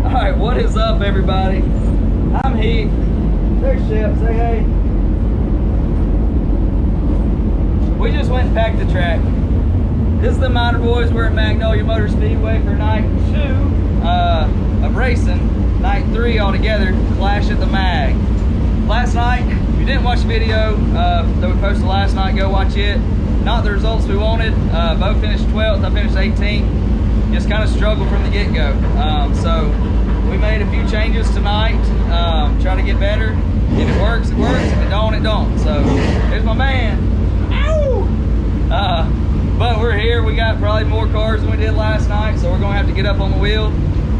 Alright, what is up, everybody? I'm Heath. There's Shep. Say hey. We just went and packed the track. This is the Minor Boys. We're at Magnolia Motor Speedway for night 2 of racing. Night 3 altogether. Clash at the Mag. Last night, if you didn't watch the video that we posted last night, go watch it. Not the results we wanted. Bo finished 12th. I finished 18th. Just kind of struggled from the get-go. So we made a few changes tonight. Try to get better. If it works, it works. If it don't, it don't. So here's my man. Ow! But we're here. We got probably more cars than we did last night, so we're gonna have to get up on the wheel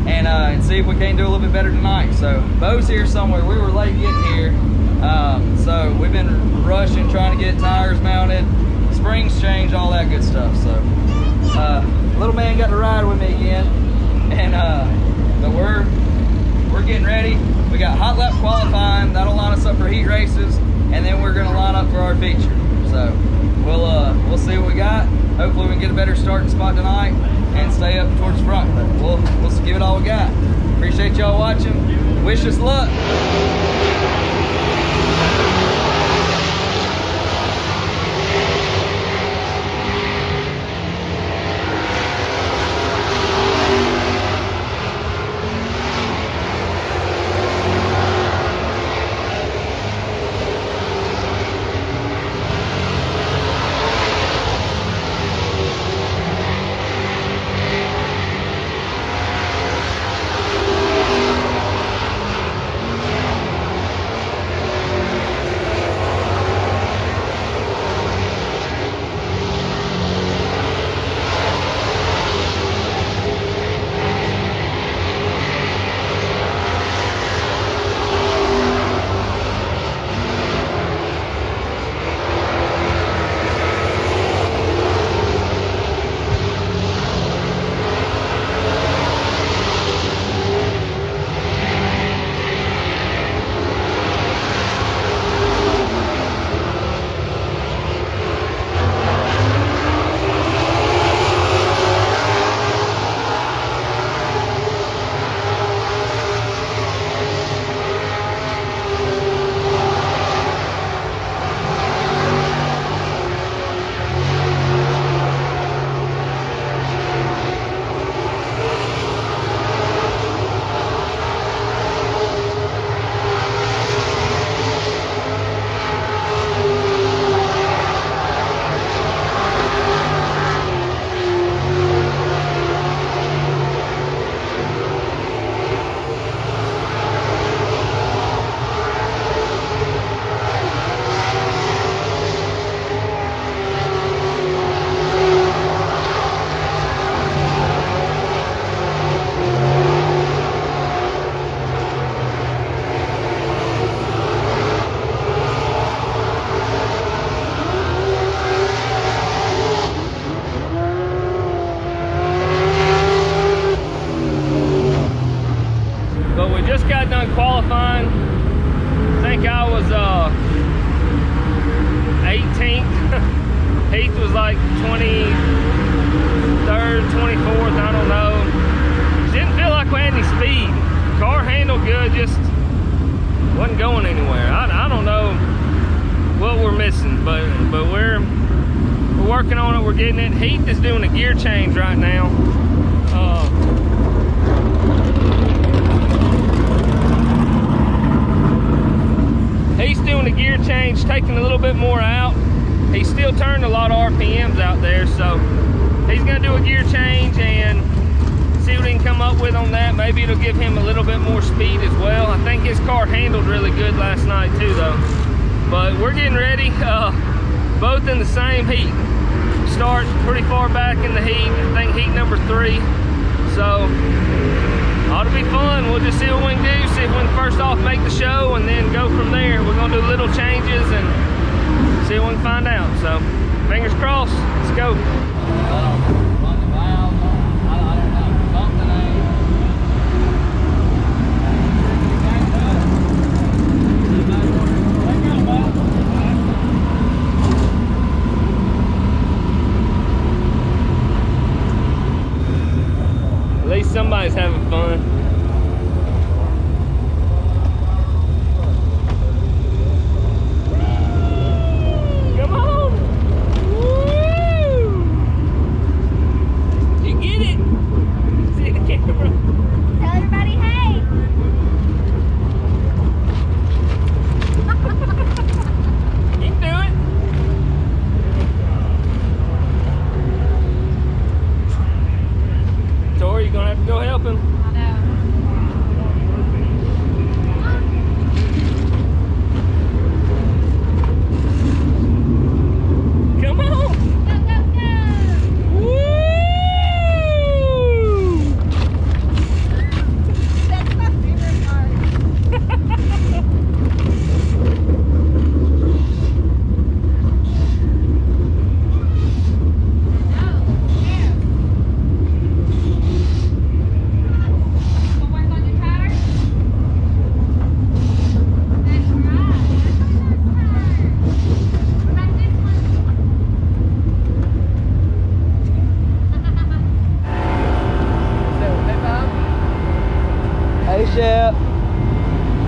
and see if we can do a little bit better tonight. So Bo's here somewhere. We were late getting here, so we've been rushing, trying to get tires mounted, springs changed, all that good stuff. So little man got to ride with me again, and but we're getting ready. We got hot lap qualifying. That'll line us up for heat races, and then we're gonna line up for our feature. So we'll see what we got. Hopefully we can get a better starting spot tonight and stay up towards the front. But we'll give it all we got. Appreciate y'all watching. Wish us luck. Qualifying. I think I was 18th. Heath was like 23rd, 24th, I don't know. Didn't feel like we had any speed. Car handled good, just wasn't going anywhere. I don't know what we're missing, but we're working on it. We're getting it. Heath is doing a gear change right now. He's doing a gear change, taking a little bit more out. He's still turned a lot of RPMs out there, so he's gonna do a gear change and see what he can come up with on that. Maybe it'll give him a little bit more speed as well. I think his car handled really good last night too though. But we're getting ready, both in the same heat. Start pretty far back in the heat, I think heat number 3. So ought to be fun. We'll just see what we can do, see if we can first off make the show and then go from there. We're gonna do little changes and see what we can find out. So fingers crossed, let's go.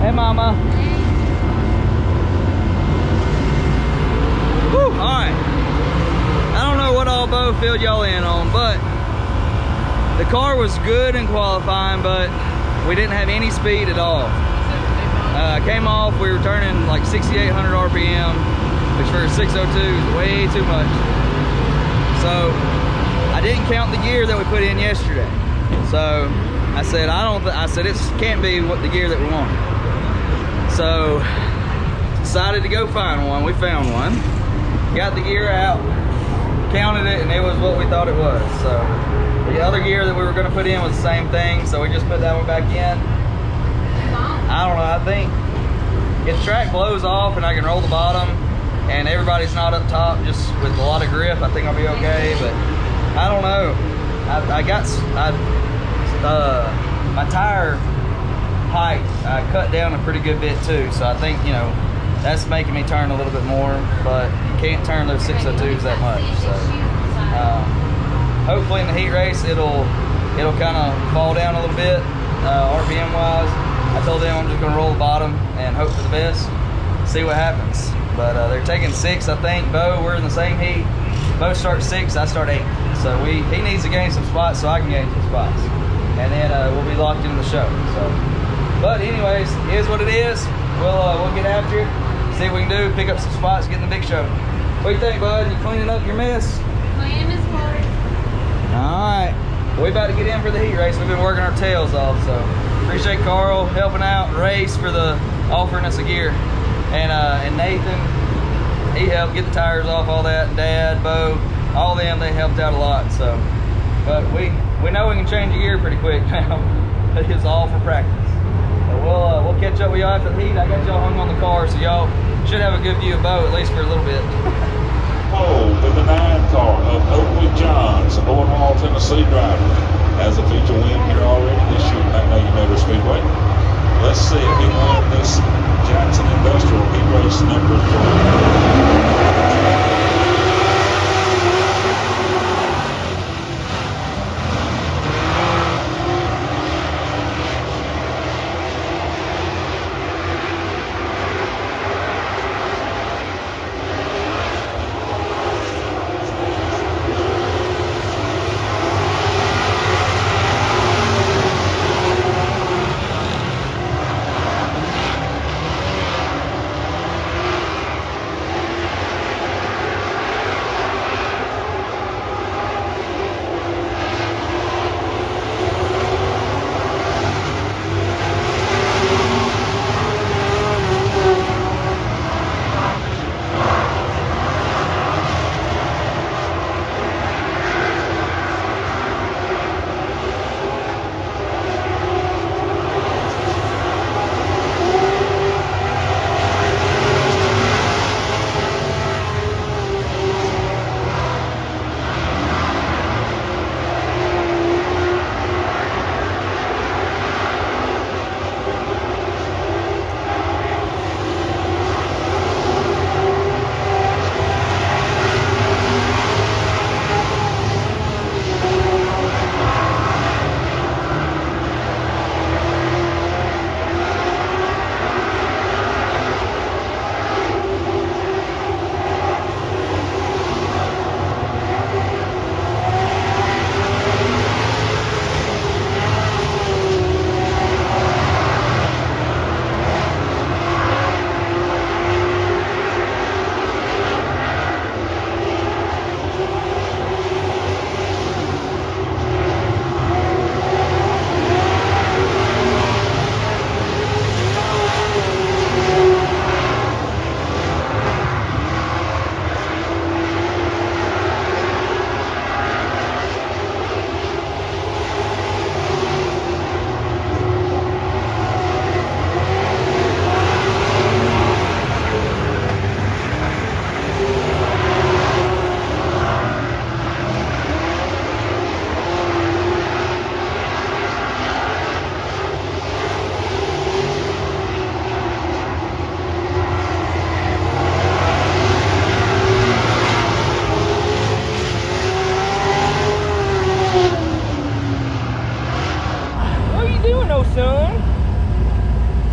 Hey, Mama. Whew, all right. I don't know what all Bo filled y'all in on, but the car was good in qualifying, but we didn't have any speed at all. Came off, we were turning like 6,800 RPM, which for a 602 is way too much. So I didn't count the gear that we put in yesterday. So I said, I said it can't be what the gear that we wanted. So decided to go find one. We found one, got the gear out, counted it, and it was what we thought it was. So the other gear that we were going to put in was the same thing, so we just put that one back in. I don't know, I think if the track blows off and I can roll the bottom and everybody's not up top just with a lot of grip, I think I'll be okay. But I don't know, my tire height I cut down a pretty good bit too, so I think, you know, that's making me turn a little bit more, but you can't turn those 602s that much. So hopefully in the heat race it'll kind of fall down a little bit RPM wise. I told them I'm just going to roll the bottom and hope for the best, see what happens. But they're taking 6, I think. Bo, we're in the same heat. Bo starts 6, I start 8. So he needs to gain some spots so I can gain some spots, and then we'll be locked into the show. So, but anyways, it is what it is. We'll get after it, see what we can do, pick up some spots, get in the big show. What do you think, bud? You cleaning up your mess? Cleaning is hard. All right, we about to get in for the heat race. We've been working our tails off, so appreciate Carl helping out, Race for the offering us a gear, and Nathan, he helped get the tires off, all that. Dad, Bo, all them, they helped out a lot. So, but we know we can change the gear pretty quick now. It's all for practice. So we'll catch up with y'all after the heat. I got y'all hung on the car, so y'all should have a good view of Bo at least for a little bit. Pole in the 9 car of Oakwood Johns, a North Hall, Tennessee driver. Has a feature win here already this year at Magnolia Motor Speedway. Let's see if he won this Jackson Industrial Heat Race number 3.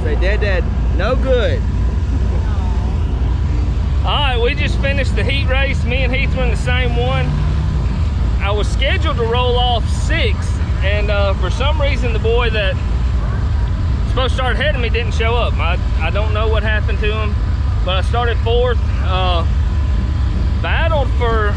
Say dead. No good. All right, we just finished the heat race. Me and Heath were in the same one. I was scheduled to roll off 6th, and for some reason the boy that was supposed to start ahead of me didn't show up. I don't know what happened to him, but I started 4th. Battled for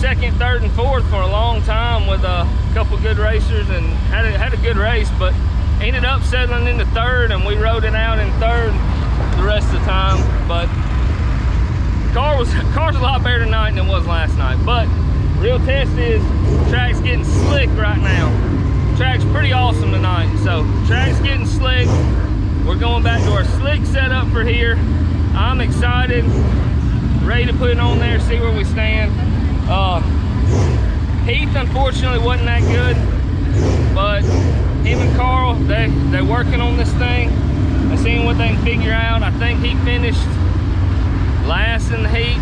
2nd, 3rd, and 4th for a long time with a couple good racers, and had a good race, but ended up settling into 3rd, and we rode it out in 3rd the rest of the time. But car's a lot better tonight than it was last night. But real test is track's getting slick right now. Track's pretty awesome tonight. So track's getting slick. We're going back to our slick setup for here. I'm excited, ready to put it on there, see where we stand. Heath unfortunately wasn't that good, but him and Carl, they're working on this thing. They're seeing what they can figure out. I think he finished last in the heat,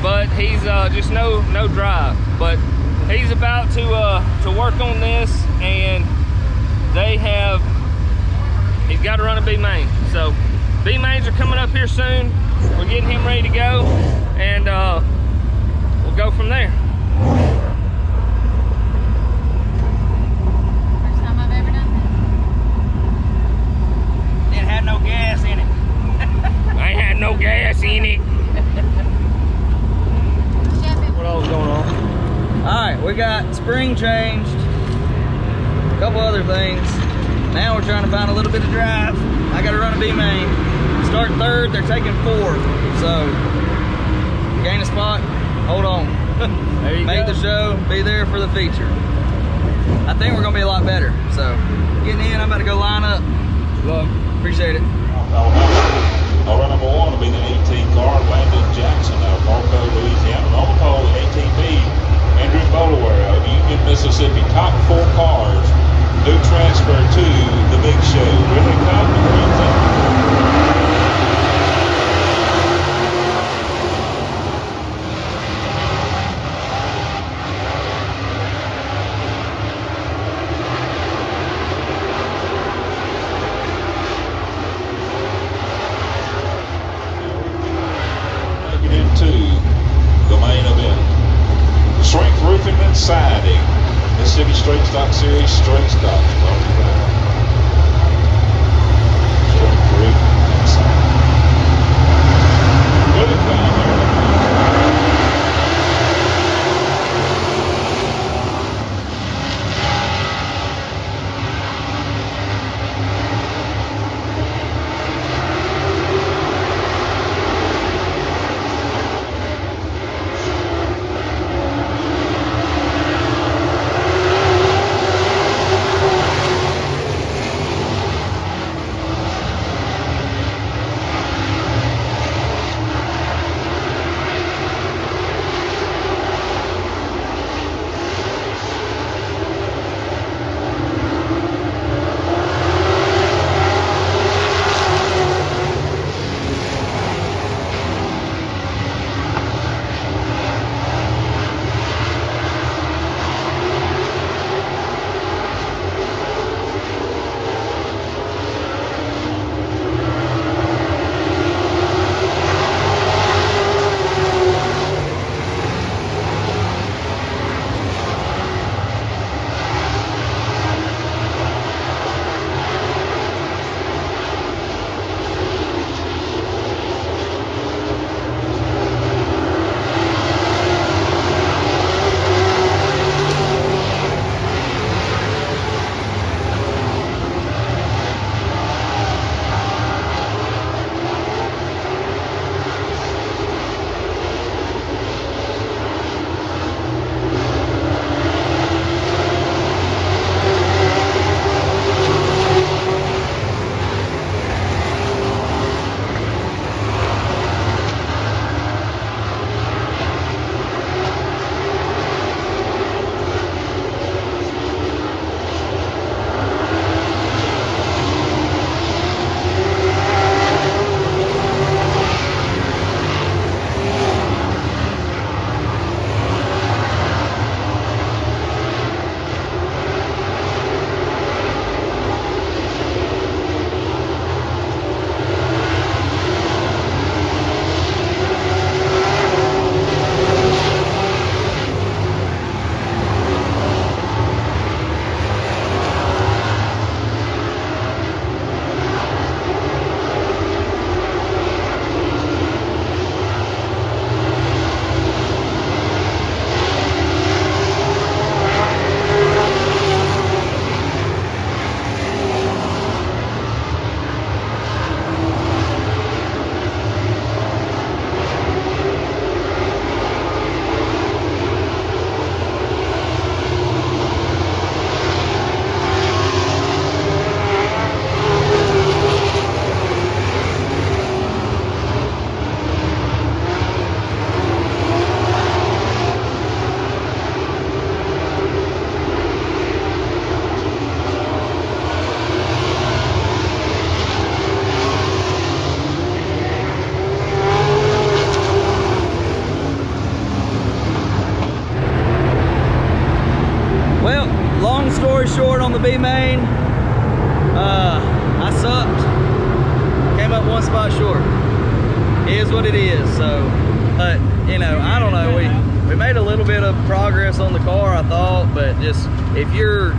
but he's just no drive. But he's about to work on this, and he's got to run a B main. So B mains are coming up here soon. We're getting him ready to go, and we'll go from there. First time I've ever done that. It had no gas in it. I ain't had no gas in it. What all was going on? All right, we got spring changed, a couple other things. Now we're trying to find a little bit of drive. I got to run a B main. Start 3rd, they're taking 4th. So gain a spot, hold on. There you Make go. the show, be there for the feature. I think we're gonna be a lot better. So getting in, I'm about to go line up. Look. Appreciate it. Car number 1 will be the 18 car, Landon Jackson of Marco, Louisiana. On the pole, 18B, Andrew Bowler of Union, Mississippi. Top 4 cars do transfer to the big show. Here they come, the green zone. The main event. Strength Roofing and Siding. Mississippi Straight Stock Series Straight Stock. Strength Roofing and Siding. Good time here. what it is. So, but you know, I don't know. We made a little bit of progress on the car, I thought, but just if you're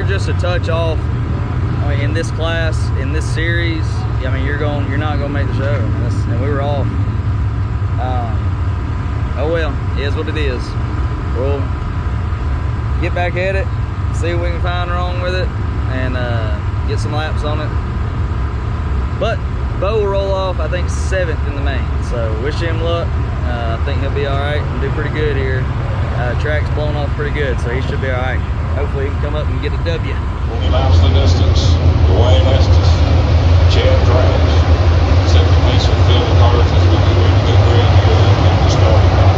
just a touch off, I mean, in this class, in this series, I mean, you're not gonna make the show. And we were off. Oh well, it is what it is. We'll get back at it, see what we can find wrong with it, and get some laps on it. But Bo will roll off, I think, 7th in the main. So wish him luck. I think he'll be all right and do pretty good here. Track's blown off pretty good, so he should be all right. Hopefully he can come up and get a W. 20 miles to the distance. Dwayne Estes, Chad Trash, set the pace with Phil McCarthy as we get ready to get ready here at the starting line.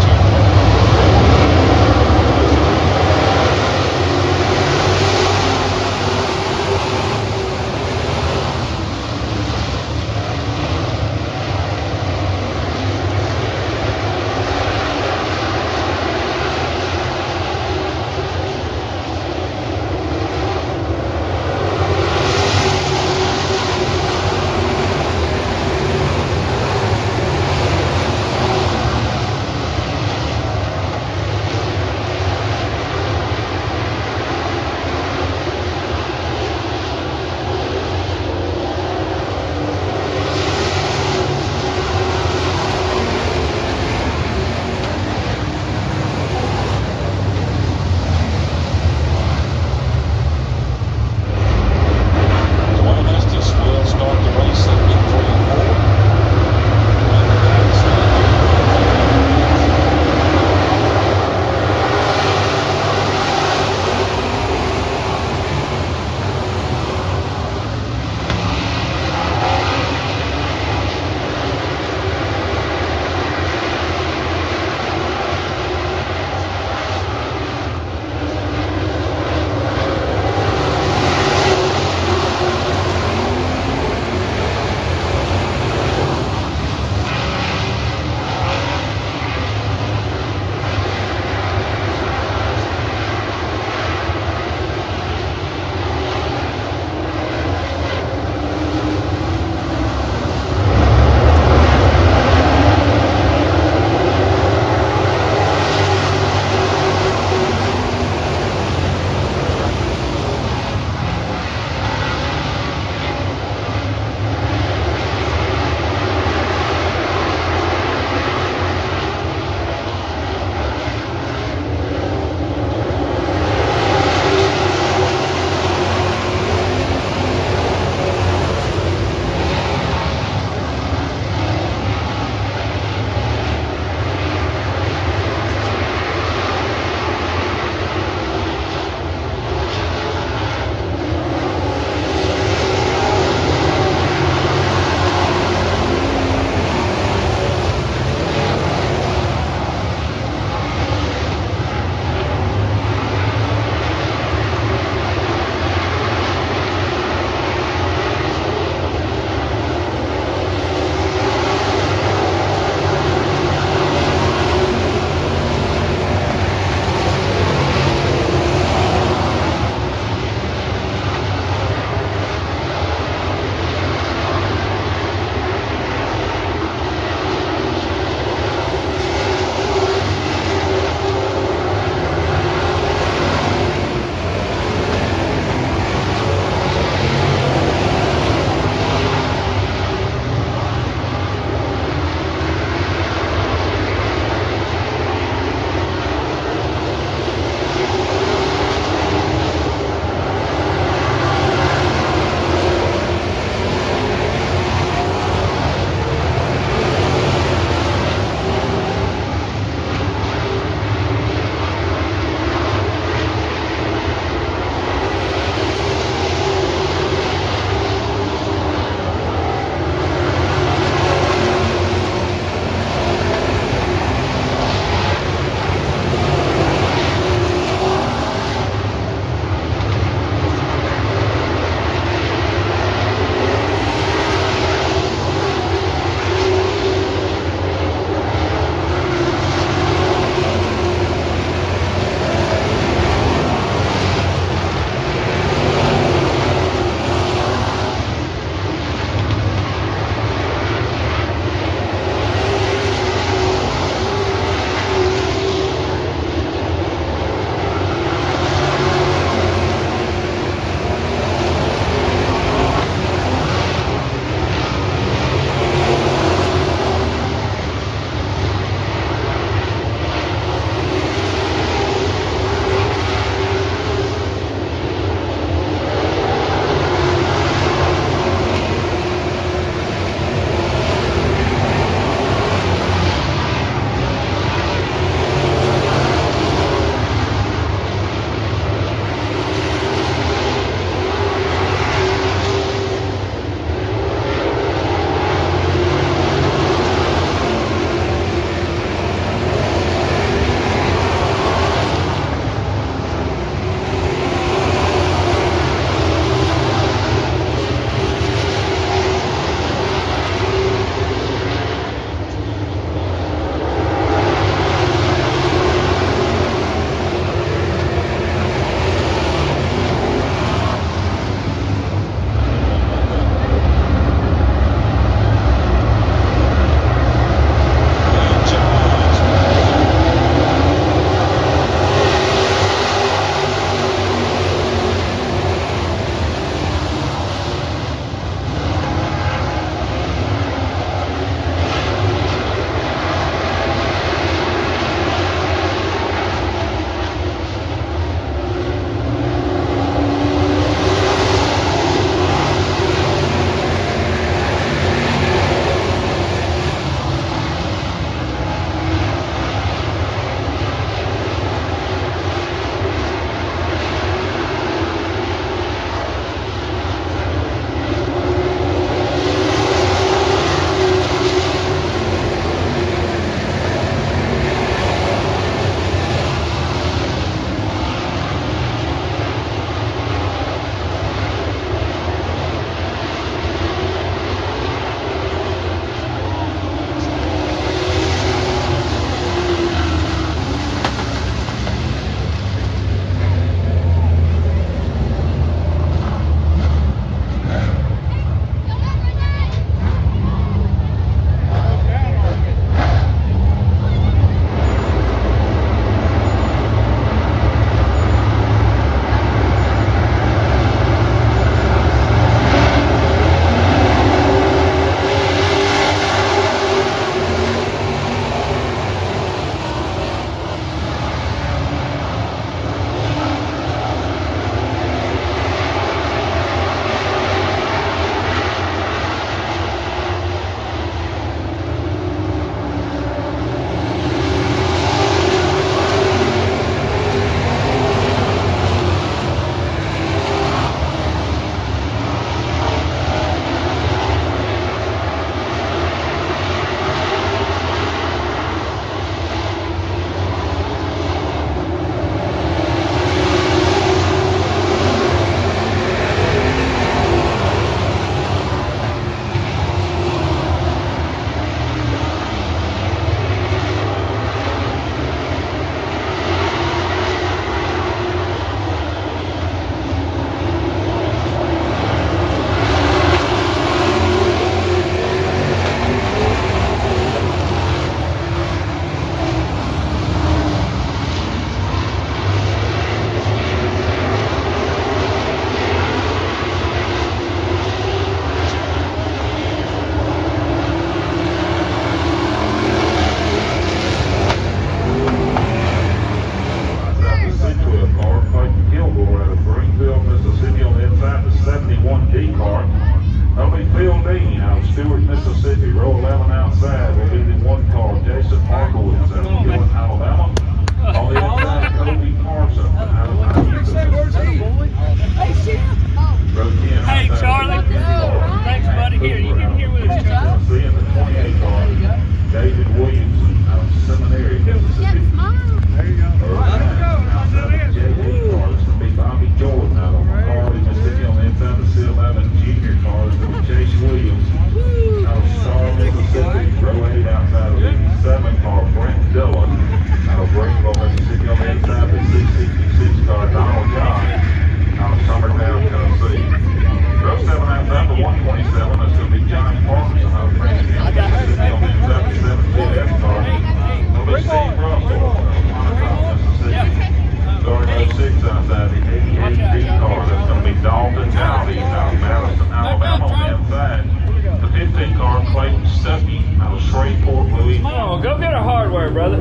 sir, brother.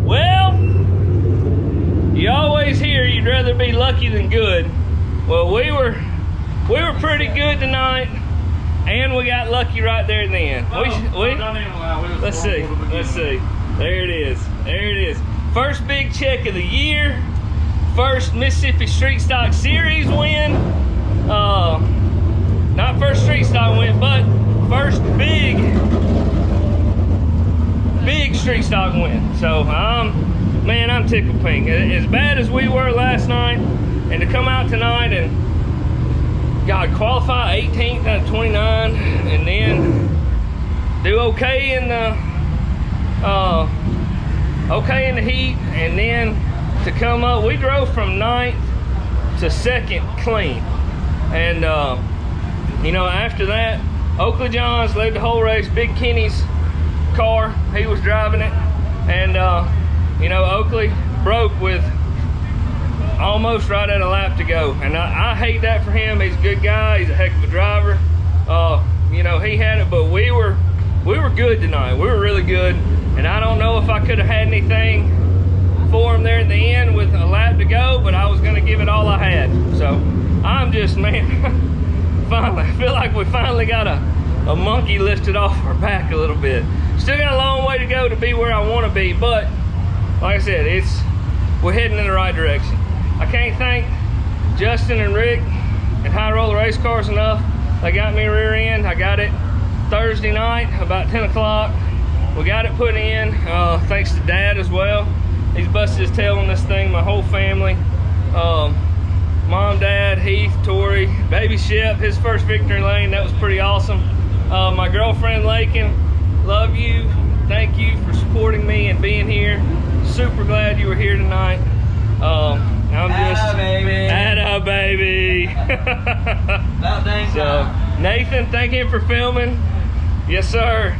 Well, you always hear you'd rather be lucky than good. Well, we were pretty good tonight, and we got lucky right there at the end. Let's see. There it is. There it is. First big check of the year. First Mississippi Street Stock Series win. Not first Street Stock win, but first big Street Stock win. So, man, I'm tickled pink. As bad as we were last night, and to come out tonight and qualify 18th out of 29, and then do okay in the heat, and then to come up, we drove from 9th to 2nd clean, and you know, after that, Oakley Johns led the whole race. Big Kenny's car, he was driving it, and you know, Oakley broke with almost right at a lap to go, and I hate that for him. He's a good guy, he's a heck of a driver. You know, he had it, but we were good tonight. We were really good, and I don't know if I could have had anything for him there at the end with a lap to go, but I was going to give it all I had. So I'm just, man, finally, I feel like we finally got a monkey lifted off our back a little bit. Still got a long way to go to be where I want to be, but like I said, we're heading in the right direction. I can't thank Justin and Rick and High Roller Race Cars enough. They got me rear end. I got it Thursday night about 10 o'clock. We got it put in, thanks to Dad as well. He's busted his tail on this thing, my whole family. Mom, Dad, Heath, Tori, baby Shep, his first victory lane. That was pretty awesome. My girlfriend, Lakin, love you. Thank you for supporting me and being here. Super glad you were here tonight. I'm just atta baby. About dang So time. Nathan, thank him for filming. Yes, sir.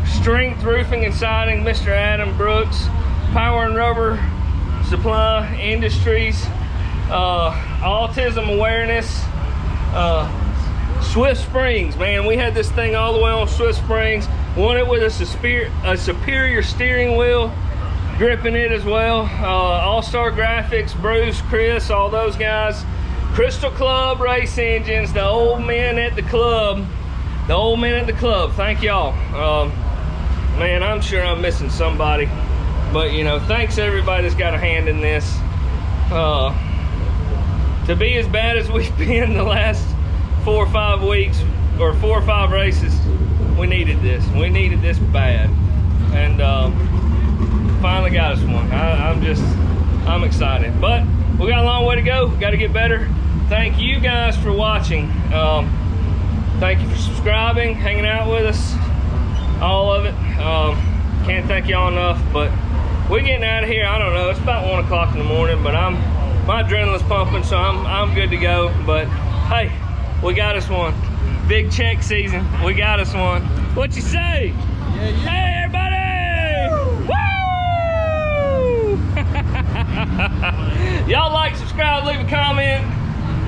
Strength Roofing and Siding, Mr. Adam Brooks. Power and Rubber Supply Industries. Autism Awareness. Swift Springs, man, we had this thing all the way on Swift Springs. Won it with a superior steering wheel, gripping it as well. All-Star Graphics, Bruce, Chris, all those guys. Crystal Club Race Engines, the old men at the club. The old men at the club, thank y'all. Man, I'm sure I'm missing somebody. But, you know, thanks to everybody that's got a hand in this. To be as bad as we've been the last 4 or 5 weeks, or 4 or 5 races, we needed this. We needed this bad. And finally got us one. I'm excited. But we got a long way to go. Got to get better. Thank you guys for watching. Thank you for subscribing, hanging out with us, all of it. Can't thank y'all enough, but we're getting out of here. I don't know, it's about 1 o'clock in the morning, but my adrenaline's pumping, so I'm good to go. But hey, we got us one. Big check season, we got us one. What you say? Yeah. Hey everybody! Woo! Y'all like, subscribe, leave a comment,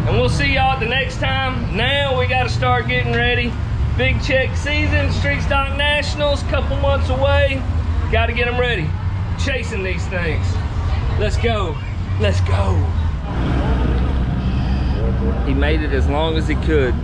and we'll see y'all the next time. Now we got to start getting ready. Big check season, Street Stock Nationals, couple months away. Got to get them ready. Chasing these things. Let's go. Let's go. He made it as long as he could.